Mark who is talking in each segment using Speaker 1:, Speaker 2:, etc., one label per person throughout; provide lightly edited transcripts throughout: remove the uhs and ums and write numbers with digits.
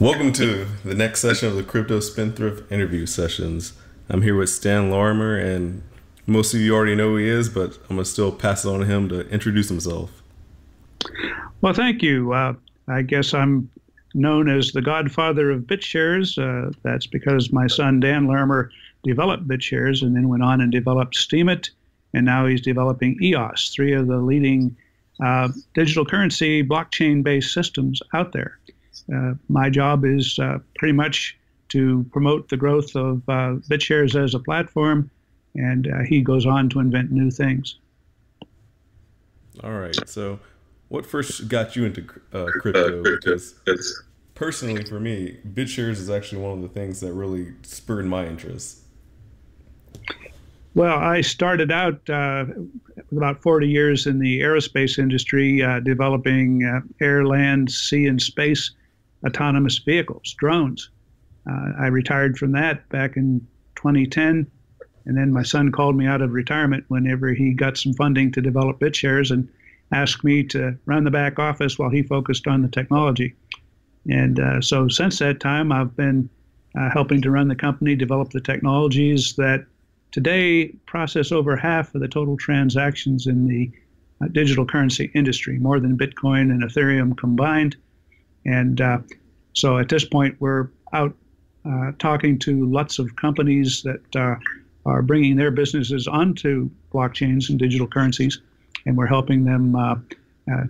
Speaker 1: Welcome to the next session of the Crypto Spendthrift interview sessions. I'm here with Stan Larimer, and most of you already know who he is, but I'm going to still pass it on to him to introduce himself.
Speaker 2: Well, thank you. I guess I'm known as the Godfather of Bitshares. That's because my son, Dan Larimer, developed Bitshares and then went on and developed Steemit, and now he's developing EOS, three of the leading digital currency blockchain-based systems out there. My job is pretty much to promote the growth of Bitshares as a platform, and he goes on to invent new things.
Speaker 1: All right. So what first got you into crypto? Because personally, for me, Bitshares is actually one of the things that really spurred my interest.
Speaker 2: Well, I started out about 40 years in the aerospace industry, developing air, land, sea, and space autonomous vehicles, drones. I retired from that back in 2010, and then my son called me out of retirement whenever he got some funding to develop Bitshares and asked me to run the back office while he focused on the technology. And so since that time, I've been helping to run the company, develop the technologies that today process over half of the total transactions in the digital currency industry, more than Bitcoin and Ethereum combined. And so at this point, we're out talking to lots of companies that are bringing their businesses onto blockchains and digital currencies, and we're helping them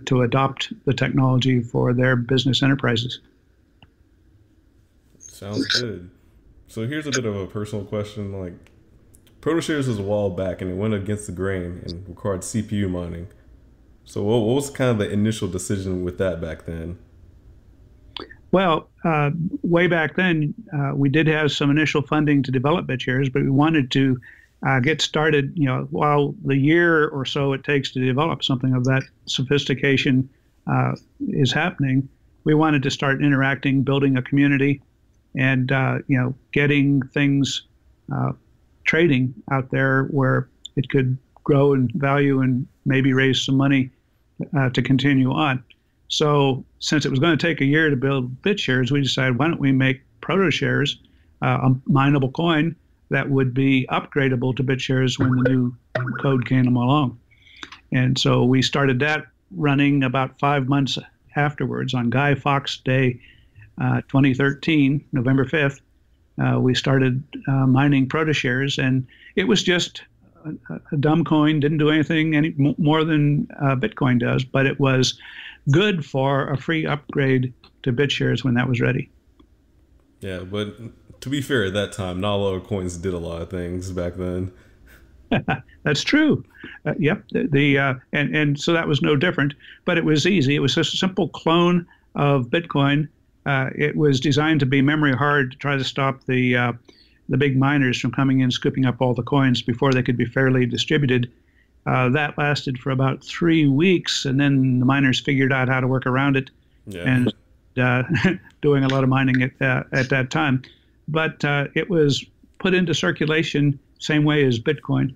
Speaker 2: to adopt the technology for their business enterprises.
Speaker 1: Sounds good. So here's a bit of a personal question. Like, Protoshares was a while back, and it went against the grain and required CPU mining. So what was kind of the initial decision with that back then?
Speaker 2: Well, way back then, we did have some initial funding to develop Bitshares, but we wanted to get started, while the year or so it takes to develop something of that sophistication is happening. We wanted to start interacting, building a community, and, getting things trading out there where it could grow in value and maybe raise some money to continue on. So since it was going to take a year to build Bitshares, we decided, why don't we make Protoshares, a mineable coin that would be upgradable to Bitshares when the new code came along. And so we started that running about 5 months afterwards on Guy Fawkes Day 2013, November 5th. We started mining Protoshares, and it was just a dumb coin, didn't do anything any more than Bitcoin does, but it was good for a free upgrade to Bitshares when that was ready.
Speaker 1: Yeah, but to be fair, at that time, not a lot of coins did a lot of things back then.
Speaker 2: That's true. Yep. And so that was no different, but it was easy. It was just a simple clone of Bitcoin. It was designed to be memory hard to try to stop the big miners from coming in, scooping up all the coins before they could be fairly distributed. That lasted for about 3 weeks, and then the miners figured out how to work around it, and doing a lot of mining at that time. But it was put into circulation same way as Bitcoin.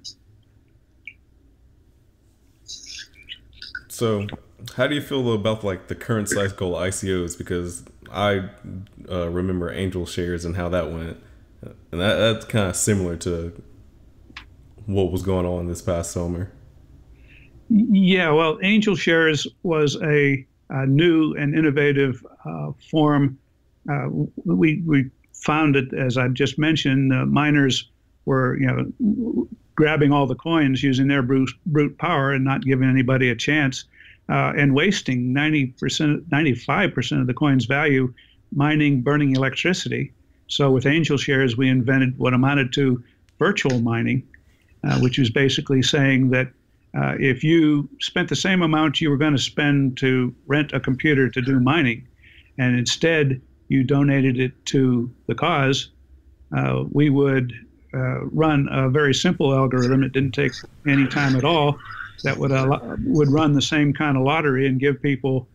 Speaker 1: So how do you feel about like the current cycle ICOs? Because I remember Angel Shares and how that went, and that's kind of similar to what was going on this past summer.
Speaker 2: Yeah, well, Angel Shares was a new and innovative form. We found it, as I just mentioned, miners were, grabbing all the coins using their brute power and not giving anybody a chance, and wasting 95% of the coin's value mining, burning electricity. So with Angel Shares, we invented what amounted to virtual mining, which was basically saying that if you spent the same amount you were going to spend to rent a computer to do mining, and instead you donated it to the cause, we would run a very simple algorithm. It didn't take any time at all. That would run the same kind of lottery and give people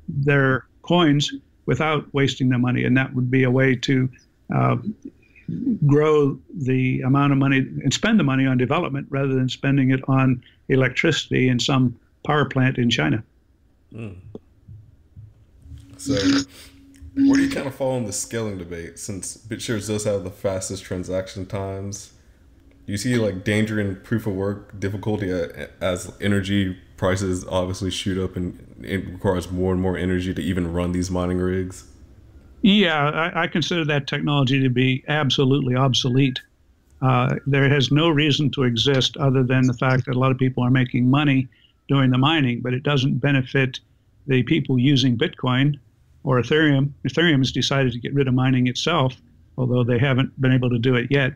Speaker 2: their coins without wasting the money. And that would be a way to grow the amount of money and spend the money on development rather than spending it on electricity in some power plant in China.
Speaker 1: So Where do you kind of fall in the scaling debate? Since Bitshares does have the fastest transaction times, do you see like danger in proof of work difficulty as energy prices obviously shoot up and it requires more and more energy to even run these mining rigs?
Speaker 2: Yeah, I consider that technology to be absolutely obsolete. There has no reason to exist other than the fact that a lot of people are making money doing the mining, but it doesn't benefit the people using Bitcoin or Ethereum. Ethereum has decided to get rid of mining itself, although they haven't been able to do it yet.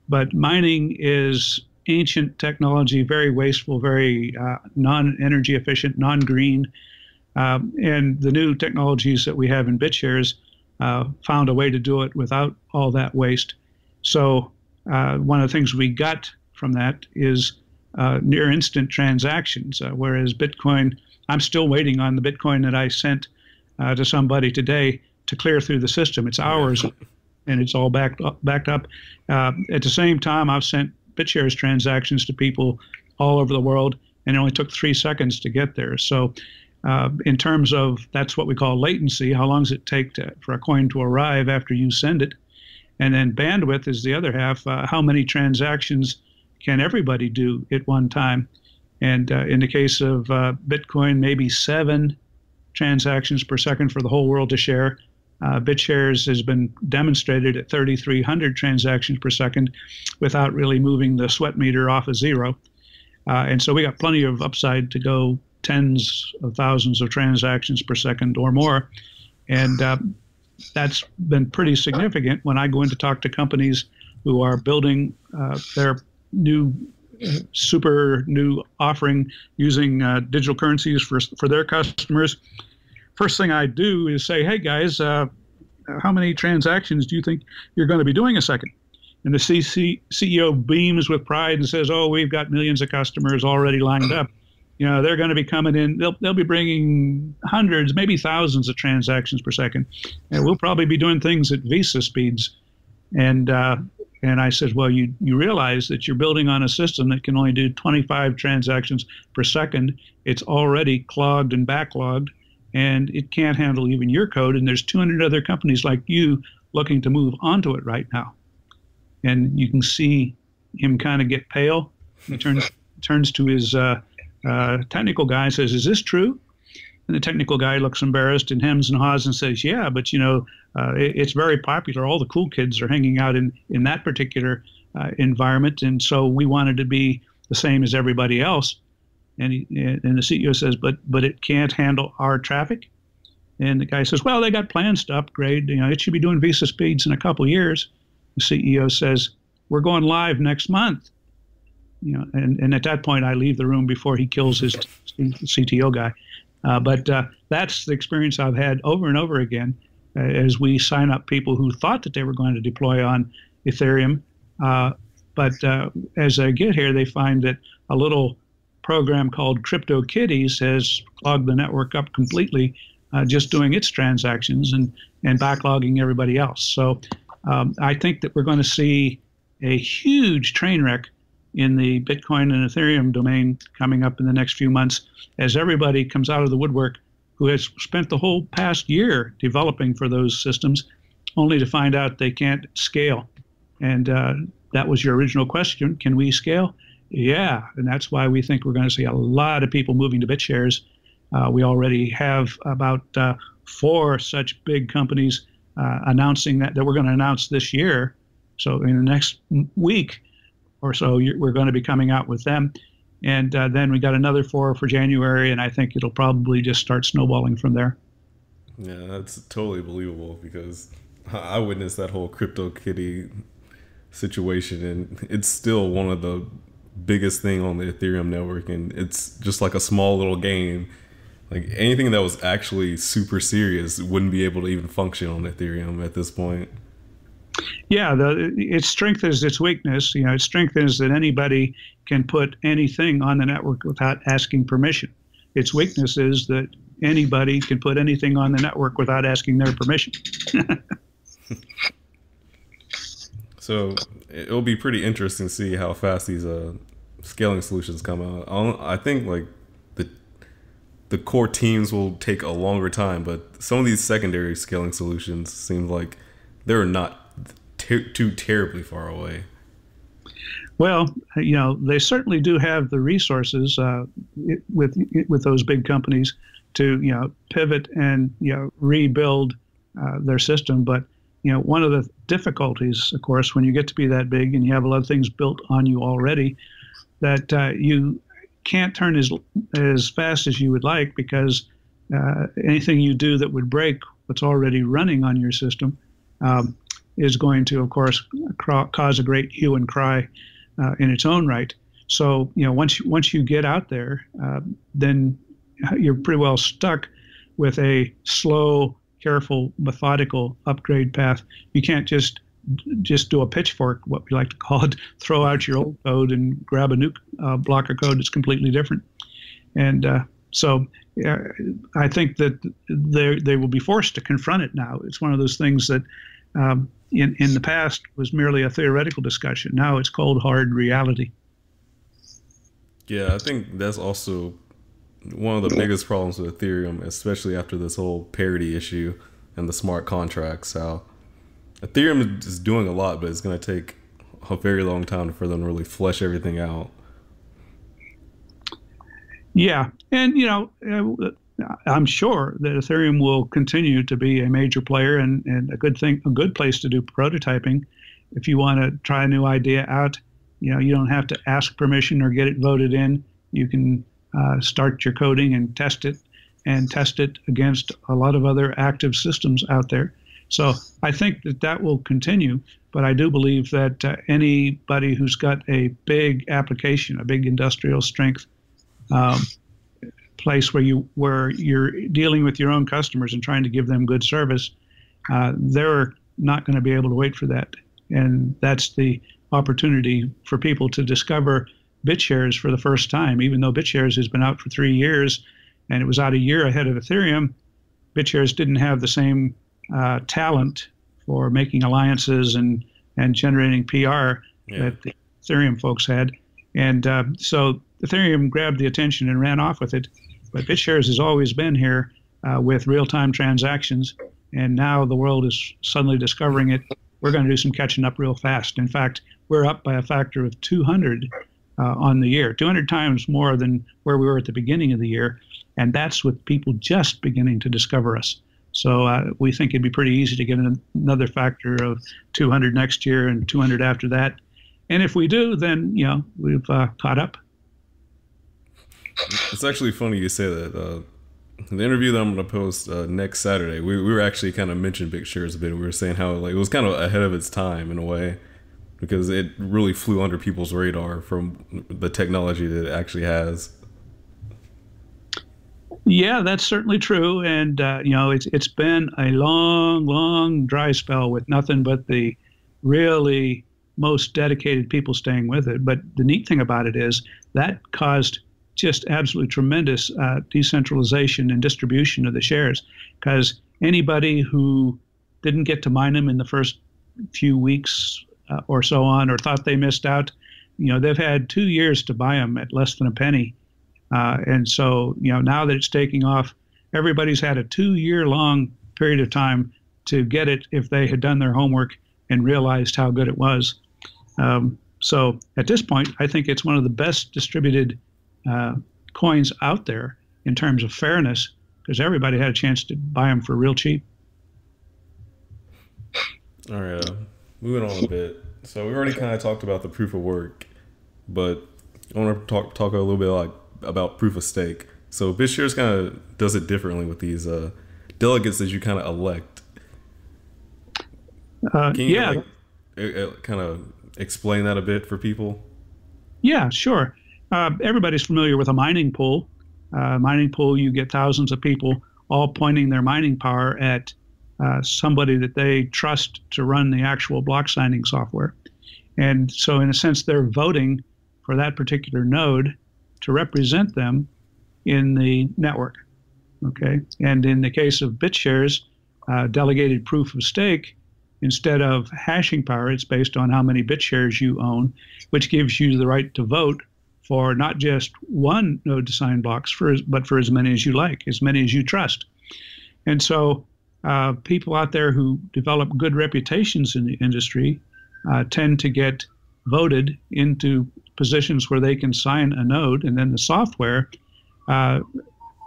Speaker 2: But mining is ancient technology, very wasteful, very non-energy efficient, non-green. And the new technologies that we have in Bitshares found a way to do it without all that waste. So one of the things we got from that is near instant transactions, whereas Bitcoin, I'm still waiting on the Bitcoin that I sent to somebody today to clear through the system. It's hours, and it's all backed up. At the same time, I've sent Bitshares transactions to people all over the world, and it only took 3 seconds to get there. So in terms of, that's what we call latency, how long does it take for a coin to arrive after you send it? And then bandwidth is the other half. How many transactions can everybody do at one time? And in the case of Bitcoin, maybe 7 transactions per second for the whole world to share. Bitshares has been demonstrated at 3,300 transactions per second without really moving the sweat meter off of zero. And so we got plenty of upside to go tens of thousands of transactions per second or more. And that's been pretty significant when I go in to talk to companies who are building their super new offering using digital currencies for their customers. First thing I do is say, hey guys, how many transactions do you think you're going to be doing a second? And the CEO beams with pride and says, oh, we've got millions of customers already lined up. You know, they're going to be coming in. They'll be bringing hundreds, maybe thousands of transactions per second. And we'll probably be doing things at Visa speeds. And I said, well, you realize that you're building on a system that can only do 25 transactions per second. It's already clogged and backlogged, and it can't handle even your code. And there's 200 other companies like you looking to move onto it right now. And you can see him kind of get pale. He turns to his technical guy and says, is this true? And the technical guy looks embarrassed and hems and haws and says, yeah, but you know, it's very popular. All the cool kids are hanging out in that particular environment. And so we wanted to be the same as everybody else. And the CEO says, but it can't handle our traffic. And the guy says, well, they got plans to upgrade. You know, it should be doing Visa speeds in a couple of years. The CEO says, we're going live next month. You know, and at that point, I leave the room before he kills his CTO guy. But that's the experience I've had over and over again as we sign up people who thought that they were going to deploy on Ethereum. But as they get here, they find that a little program called CryptoKitties has clogged the network up completely, just doing its transactions and backlogging everybody else. So I think that we're going to see a huge train wreck in the Bitcoin and Ethereum domain coming up in the next few months as everybody comes out of the woodwork who has spent the whole past year developing for those systems only to find out they can't scale. And that was your original question. Can we scale? Yeah, and that's why we think we're going to see a lot of people moving to Bitshares. We already have about 4 such big companies announcing that we're going to announce this year. So in the next week or so, we're going to be coming out with them. And then we got another 4 for January, and I think it'll probably just start snowballing from there.
Speaker 1: Yeah, that's totally believable because I witnessed that whole CryptoKitty situation, and it's still one of the biggest thing on the Ethereum network, and it's just like a small little game. Like anything that was actually super serious wouldn't be able to even function on Ethereum at this point.
Speaker 2: Yeah, its strength is its weakness. You know, its strength is that anybody can put anything on the network without asking permission. Its weakness is that anybody can put anything on the network without asking their permission.
Speaker 1: So it'll be pretty interesting to see how fast these scaling solutions come out. I think like the core teams will take a longer time, but some of these secondary scaling solutions seem like they're not too terribly far away.
Speaker 2: Well, they certainly do have the resources with those big companies to pivot and rebuild their system. But one of the difficulties, of course, when you get to be that big and you have a lot of things built on you already, that you can't turn as fast as you would like, because anything you do that would break what's already running on your system is going to, of course, cause a great hue and cry in its own right. So, once you get out there, then you're pretty well stuck with a slow, careful, methodical upgrade path. You can't just do a pitchfork, what we like to call it, throw out your old code and grab a new block of code that's completely different. And so I think that they will be forced to confront it now. It's one of those things that in the past was merely a theoretical discussion. Now it's cold, hard reality.
Speaker 1: Yeah, I think that's also one of the biggest problems with Ethereum, especially after this whole parity issue and the smart contracts. How Ethereum is doing a lot, but it's going to take a very long time for them to really flesh everything out.
Speaker 2: Yeah, and I'm sure that Ethereum will continue to be a major player and a good place to do prototyping. If you want to try a new idea out, you don't have to ask permission or get it voted in. You can start your coding and test it against a lot of other active systems out there. So I think that will continue, but I do believe that anybody who's got a big application, a big industrial strength place where you're dealing with your own customers and trying to give them good service, they're not going to be able to wait for that. And that's the opportunity for people to discover Bitshares for the first time. Even though Bitshares has been out for 3 years and it was out a year ahead of Ethereum, Bitshares didn't have the same talent for making alliances and generating PR that the Ethereum folks had. And so Ethereum grabbed the attention and ran off with it. But Bitshares has always been here with real-time transactions, and now the world is suddenly discovering it. We're going to do some catching up real fast. In fact, we're up by a factor of 200 on the year, 200 times more than where we were at the beginning of the year. And that's with people just beginning to discover us. So we think it'd be pretty easy to get another factor of 200 next year and 200 after that. And if we do, then, we've caught up.
Speaker 1: It's actually funny you say that. The interview that I'm going to post next Saturday, we were actually kind of mentioned Bitshares a bit. We were saying how it was kind of ahead of its time in a way, because it really flew under people's radar from the technology that it actually has.
Speaker 2: Yeah, that's certainly true. And, it's been a long, long dry spell with nothing but the really most dedicated people staying with it. But the neat thing about it is that caused just absolutely tremendous decentralization and distribution of the shares, because anybody who didn't get to mine them in the first few weeks or so on, or thought they missed out, they've had 2 years to buy them at less than a penny. And so, now that it's taking off, everybody's had a 2-year-long period of time to get it if they had done their homework and realized how good it was. So at this point, I think it's one of the best distributed coins out there in terms of fairness, because everybody had a chance to buy them for real cheap.
Speaker 1: All right, moving on a bit. So we already kind of talked about the proof of work, but I want to talk a little bit about proof of stake. So Bitshares kind of does it differently with these delegates that you kind of elect. Can you kind of explain that a bit for people?
Speaker 2: Yeah, sure. Everybody's familiar with a mining pool. Mining pool, you get thousands of people all pointing their mining power at somebody that they trust to run the actual block signing software. And so in a sense, they're voting for that particular node to represent them in the network. Okay. And in the case of Bitshares, delegated proof of stake, instead of hashing power, it's based on how many Bitshares you own, which gives you the right to vote for not just one node to sign blocks, but for as many as you like, as many as you trust. And so people out there who develop good reputations in the industry tend to get voted into positions where they can sign a node, and then the software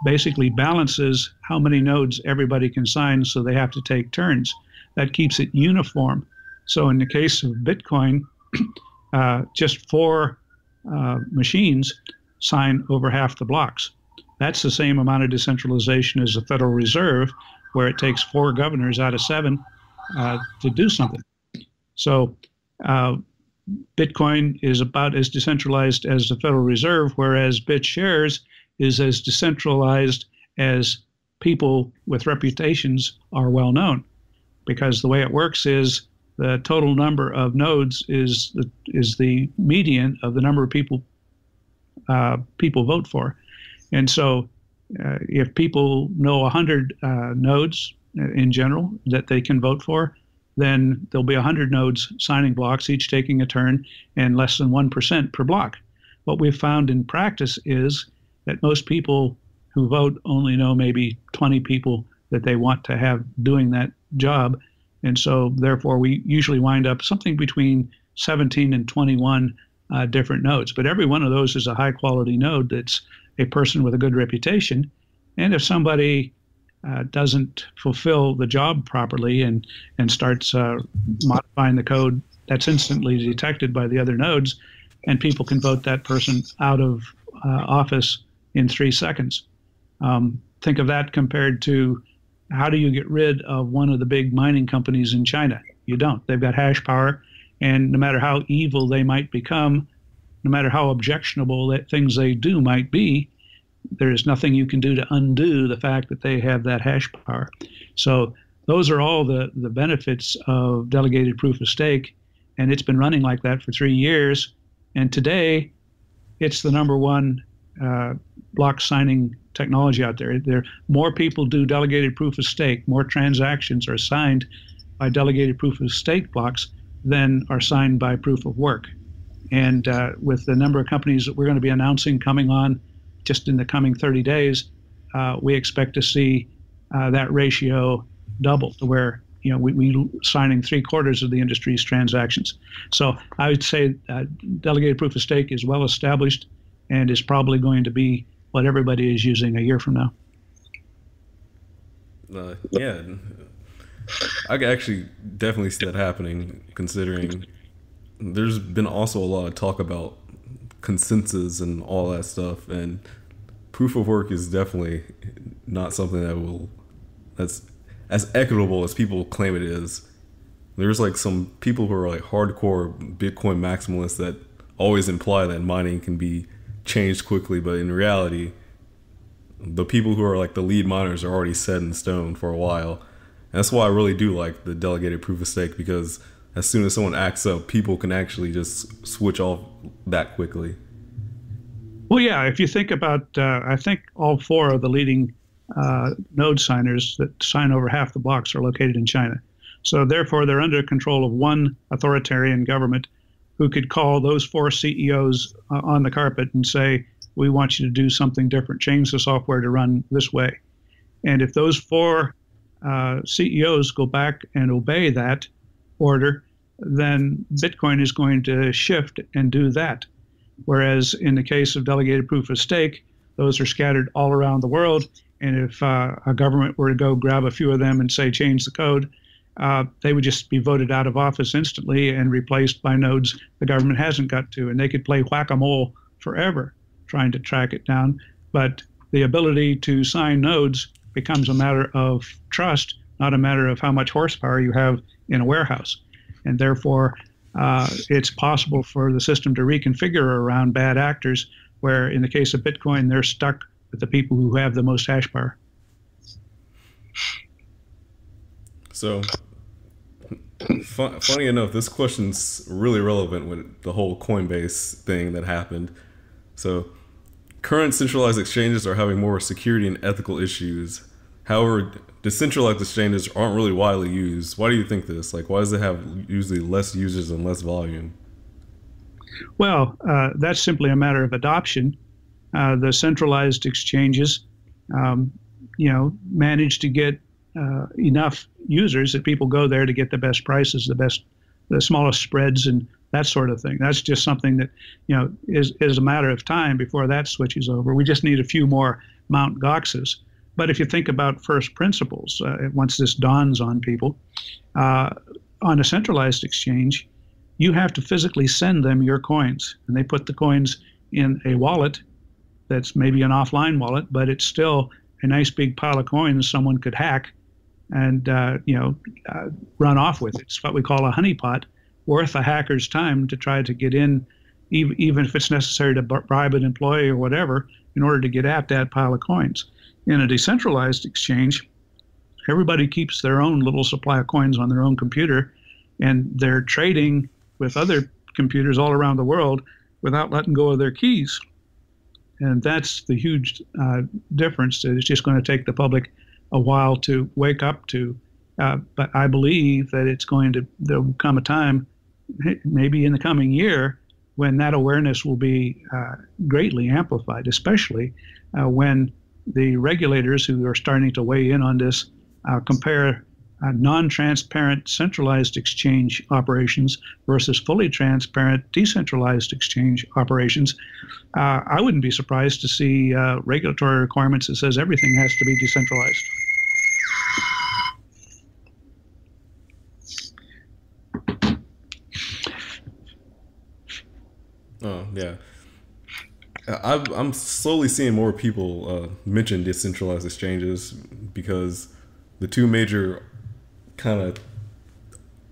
Speaker 2: basically balances how many nodes everybody can sign, so they have to take turns. That keeps it uniform. So in the case of Bitcoin, just 4 machines sign over half the blocks. That's the same amount of decentralization as the Federal Reserve, where it takes 4 governors out of 7 to do something. So Bitcoin is about as decentralized as the Federal Reserve, whereas Bitshares is as decentralized as people with reputations are well known. Because the way it works is the total number of nodes is the median of the number of people vote for. And so if people know 100 nodes in general that they can vote for, then there'll be 100 nodes signing blocks, each taking a turn, and less than 1% per block. What we've found in practice is that most people who vote only know maybe 20 people that they want to have doing that job. And so therefore we usually wind up something between 17 and 21 different nodes. But every one of those is a high quality node that's a person with a good reputation. And if somebody doesn't fulfill the job properly and starts modifying the code, that's instantly detected by the other nodes, and people can vote that person out of office in 3 seconds. Think of that compared to how do you get rid of one of the big mining companies in China? You don't. They've got hash power, and no matter how evil they might become, no matter how objectionable that things they do might be, there is nothing you can do to undo the fact that they have that hash power. So those are all the benefits of delegated proof of stake, and it's been running like that for 3 years. And today, it's the #1 block signing technology out there. More people do delegated proof of stake, more transactions are signed by delegated proof of stake blocks than are signed by proof of work. And with the number of companies that we're going to be announcing coming on just in the coming 30 days, we expect to see that ratio double to where we signing 3/4 of the industry's transactions. So I would say delegated proof of stake is well established and is probably going to be what everybody is using a year from now.
Speaker 1: Yeah, I could actually definitely see that happening, considering there's been also a lot of talk about consensus and all that stuff, and proof of work is definitely not something that's as equitable as people claim it is. There's like some people who are like hardcore Bitcoin maximalists that always imply that mining can be changed quickly, but in reality, the people who are like the lead miners are already set in stone for a while. And that's why I really do like the delegated proof of stake, because as soon as someone acts up, people can actually just switch off that quickly.
Speaker 2: Well, yeah, if you think about, I think all 4 of the leading node signers that sign over half the blocks are located in China. So therefore, they're under control of one authoritarian government who could call those 4 CEOs on the carpet and say, we want you to do something different, change the software to run this way. And if those 4 CEOs go back and obey that order, then Bitcoin is going to shift and do that. Whereas in the case of delegated proof of stake, those are scattered all around the world. And if a government were to go grab a few of them and say, change the code, they would just be voted out of office instantly and replaced by nodes the government hasn't got to. And they could play whack-a-mole forever trying to track it down. But the ability to sign nodes becomes a matter of trust, not a matter of how much horsepower you have in a warehouse. And therefore, it's possible for the system to reconfigure around bad actors, where in the case of Bitcoin, they're stuck with the people who have the most hash power.
Speaker 1: So, funny enough, this question's really relevant with the whole Coinbase thing that happened. So, current centralized exchanges are having more security and ethical issues. However, decentralized exchanges aren't really widely used. Why do you think this? Like, why does it have usually less users and less volume?
Speaker 2: Well, that's simply a matter of adoption. The centralized exchanges, manage to get enough users that people go there to get the best prices, the smallest spreads, and that sort of thing. That's just something that, is a matter of time before that switches over. We just need a few more Mount Goxes. But if you think about first principles, once this dawns on people, on a centralized exchange, you have to physically send them your coins, and they put the coins in a wallet that's maybe an offline wallet, but it's still a nice big pile of coins someone could hack and run off with. It's what we call a honeypot, worth a hacker's time to try to get in, even if it's necessary to bribe an employee or whatever, in order to get at that pile of coins. In a decentralized exchange, everybody keeps their own little supply of coins on their own computer, and they're trading with other computers all around the world without letting go of their keys. And that's the huge difference that it's just going to take the public a while to wake up to. But I believe that there'll come a time, maybe in the coming year, when that awareness will be greatly amplified, especially when the regulators who are starting to weigh in on this compare non-transparent centralized exchange operations versus fully transparent decentralized exchange operations. I wouldn't be surprised to see regulatory requirements that says everything has to be decentralized.
Speaker 1: Oh, yeah. I'm slowly seeing more people mention decentralized exchanges because the two major kind of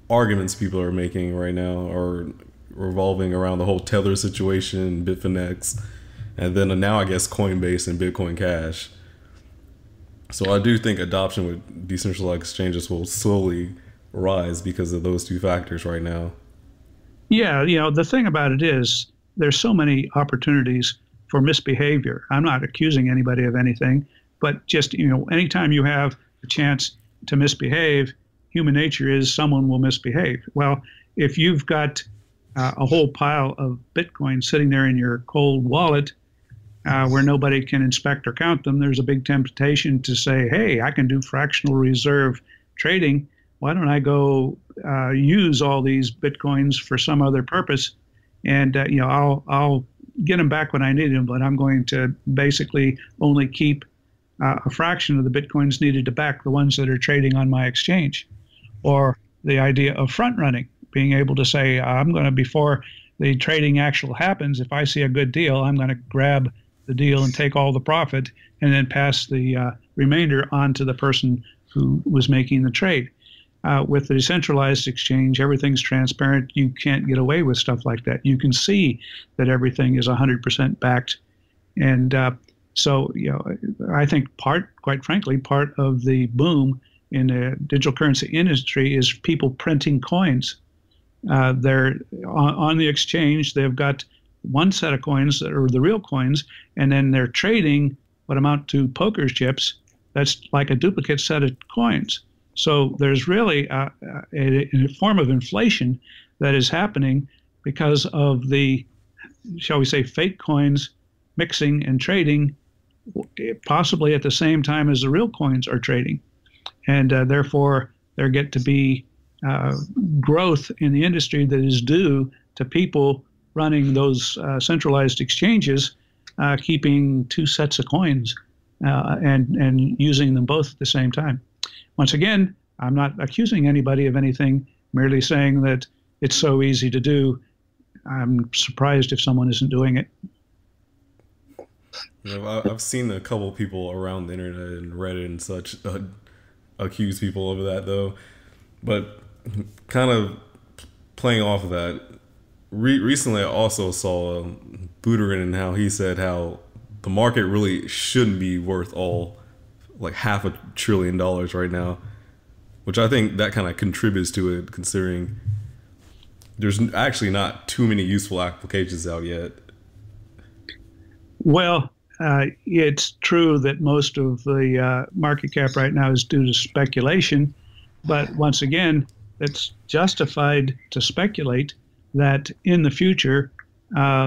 Speaker 1: arguments people are making right now are revolving around the whole Tether situation, Bitfinex, and then now I guess Coinbase and Bitcoin Cash. So I do think adoption with decentralized exchanges will slowly rise because of those two factors right now.
Speaker 2: Yeah, the thing about it is there's so many opportunities for misbehavior. I'm not accusing anybody of anything, but just, anytime you have a chance to misbehave, human nature is someone will misbehave. Well, if you've got a whole pile of Bitcoin sitting there in your cold wallet where nobody can inspect or count them, there's a big temptation to say, hey, I can do fractional reserve trading. Why don't I go use all these Bitcoins for some other purpose? And, I'll get them back when I need them, but I'm going to basically only keep a fraction of the Bitcoins needed to back the ones that are trading on my exchange. Or the idea of front running, being able to say, I'm going to, before the trading actual happens, if I see a good deal, I'm going to grab the deal and take all the profit and then pass the remainder on to the person who was making the trade. With the decentralized exchange, everything's transparent. You can't get away with stuff like that. You can see that everything is 100% backed. And so, I think quite frankly, part of the boom in the digital currency industry is people printing coins. They're on the exchange. They've got one set of coins that are the real coins, and then they're trading what amount to poker chips. That's like a duplicate set of coins. So there's really a form of inflation that is happening because of the, shall we say, fake coins mixing and trading possibly at the same time as the real coins are trading. And therefore, there get to be growth in the industry that is due to people running those centralized exchanges, keeping two sets of coins and using them both at the same time. Once again, I'm not accusing anybody of anything, merely saying that it's so easy to do. I'm surprised if someone isn't doing it.
Speaker 1: I've seen a couple people around the internet and Reddit and such accuse people of that, though. But kind of playing off of that, recently I also saw Buterin and how he said how the market really shouldn't be worth like $500 billion right now, which I think that kind of contributes to it, considering there's actually not too many useful applications out yet.
Speaker 2: Well, it's true that most of the market cap right now is due to speculation, but once again, it's justified to speculate that in the future,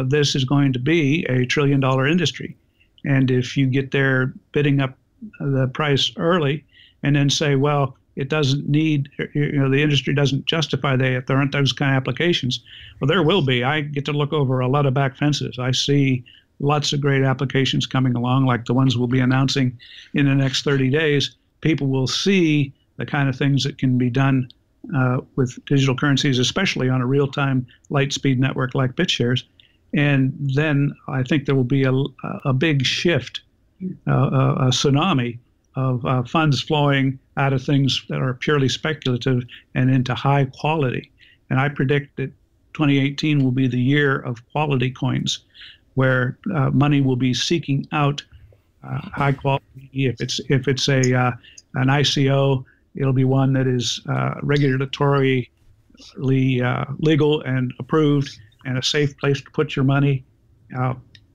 Speaker 2: this is going to be a trillion-dollar industry. And if you get there bidding up the price early and then say, well, it doesn't need, the industry doesn't justify if there aren't those kind of applications. Well, there will be. I get to look over a lot of back fences. I see lots of great applications coming along, like the ones we'll be announcing in the next 30 days. People will see the kind of things that can be done with digital currencies, especially on a real-time light-speed network like Bitshares. And then I think there will be a big shift, a tsunami of funds flowing out of things that are purely speculative and into high quality. And I predict that 2018 will be the year of quality coins, where money will be seeking out high quality. If it's an ICO, it'll be one that is regulatorily legal and approved and a safe place to put your money.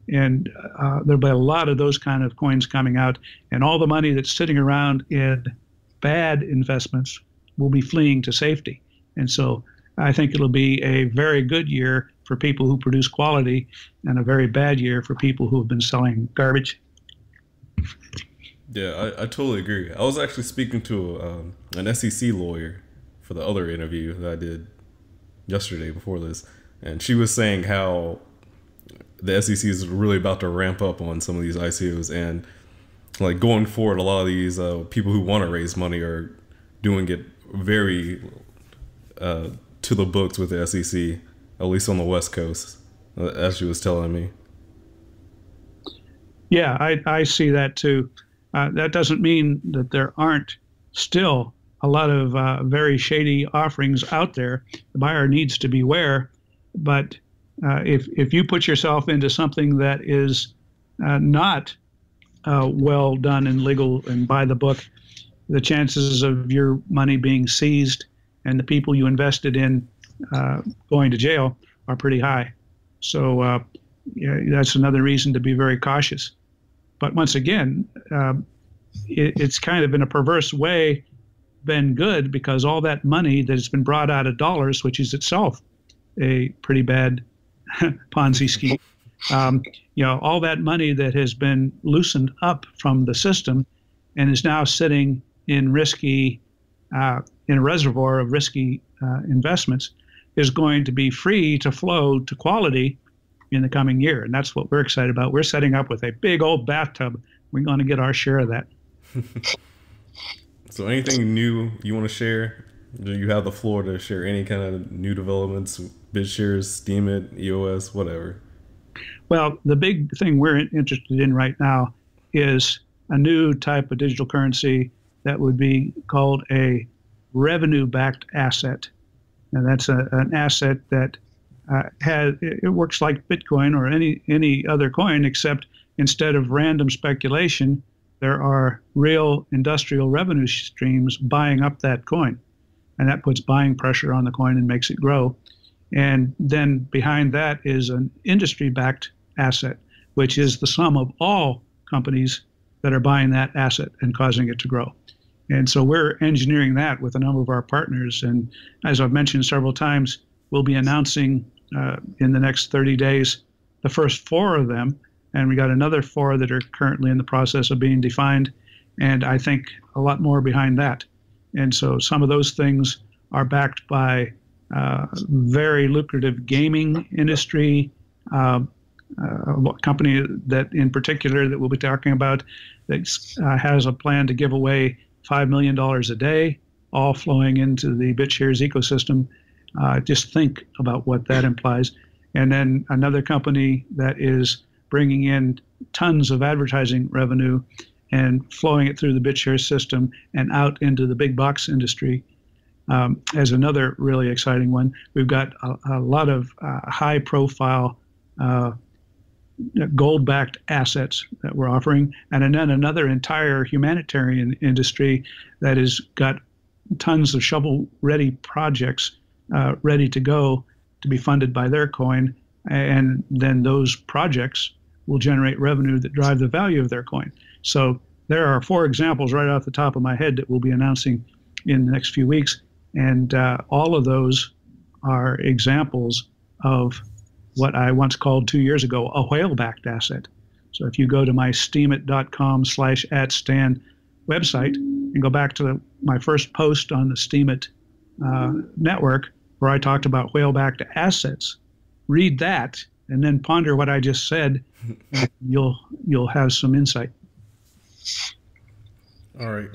Speaker 2: And there'll be a lot of those kind of coins coming out, and all the money that's sitting around in bad investments will be fleeing to safety. And so I think it'll be a very good year for people who produce quality and a very bad year for people who have been selling garbage.
Speaker 1: Yeah, I totally agree. I was actually speaking to an SEC lawyer for the other interview that I did yesterday before this, and she was saying how the SEC is really about to ramp up on some of these ICOs, and like going forward, a lot of these people who want to raise money are doing it very to the books with the SEC, at least on the West Coast, as she was telling me.
Speaker 2: Yeah, I see that too. That doesn't mean that there aren't still a lot of very shady offerings out there. The buyer needs to beware, but if you put yourself into something that is not well done and legal and by the book, the chances of your money being seized and the people you invested in going to jail are pretty high. So that's another reason to be very cautious. But once again, it's kind of in a perverse way been good, because all that money that has been brought out of dollars, which is itself a pretty bad Ponzi scheme, all that money that has been loosened up from the system and is now sitting in risky, in a reservoir of risky investments, is going to be free to flow to quality in the coming year. And that's what we're excited about. We're setting up with a big old bathtub. We're going to get our share of that.
Speaker 1: So anything new you want to share? Do you have the floor to share any kind of new developments, Bitshares, Steemit, EOS, whatever?
Speaker 2: Well, the big thing we're interested in right now is a new type of digital currency that would be called a revenue-backed asset. And that's an asset that it works like Bitcoin or any other coin, except instead of random speculation, there are real industrial revenue streams buying up that coin. And that puts buying pressure on the coin and makes it grow. And then behind that is an industry-backed asset, which is the sum of all companies that are buying that asset and causing it to grow. And so we're engineering that with a number of our partners. And as I've mentioned several times, we'll be announcing in the next 30 days the first 4 of them. And we got another 4 that are currently in the process of being defined. And I think a lot more behind that. And so some of those things are backed by very lucrative gaming industry, a company that in particular that we'll be talking about that has a plan to give away $5 million a day, all flowing into the Bitshares ecosystem. Just think about what that implies. And then another company that is bringing in tons of advertising revenue and flowing it through the Bitshares system and out into the big box industry as another really exciting one. We've got a lot of high-profile gold-backed assets that we're offering, and then another entire humanitarian industry that has got tons of shovel-ready projects ready to go to be funded by their coin, and then those projects will generate revenue that drive the value of their coin. So there are 4 examples right off the top of my head that we'll be announcing in the next few weeks, and all of those are examples of what I once called 2 years ago a whale-backed asset. So if you go to my steemit.com/@Stan website and go back to my first post on the Steemit network where I talked about whale-backed assets, read that and then ponder what I just said, and you'll have some insight.
Speaker 1: All right.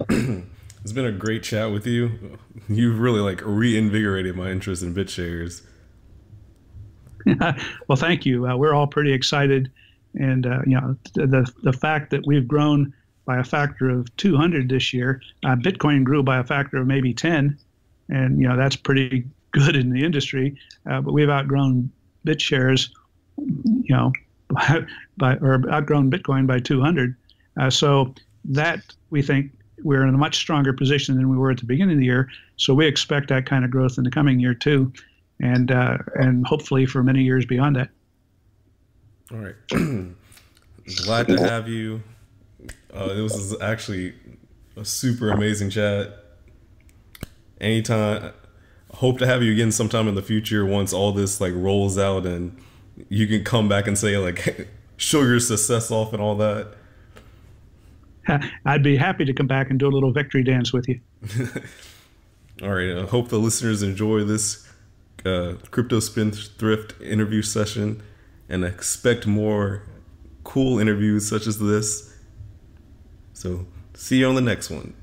Speaker 1: It's been a great chat with you. You've really like reinvigorated my interest in Bitshares.
Speaker 2: Well, thank you. We're all pretty excited, and the fact that we've grown by a factor of 200 this year, Bitcoin grew by a factor of maybe 10, and that's pretty good in the industry. But we've outgrown Bitshares, outgrown Bitcoin by 200. So that we think we're in a much stronger position than we were at the beginning of the year. So we expect that kind of growth in the coming year too, and hopefully for many years beyond that.
Speaker 1: All right. Glad to have you. It was actually a super amazing chat. Anytime. Hope to have you again sometime in the future once all this like rolls out and you can come back and say like show your success off and all that.
Speaker 2: I'd be happy to come back and do a little victory dance with you.
Speaker 1: All right. I hope the listeners enjoy this Crypto Spendthrift interview session and expect more cool interviews such as this. So see you on the next one.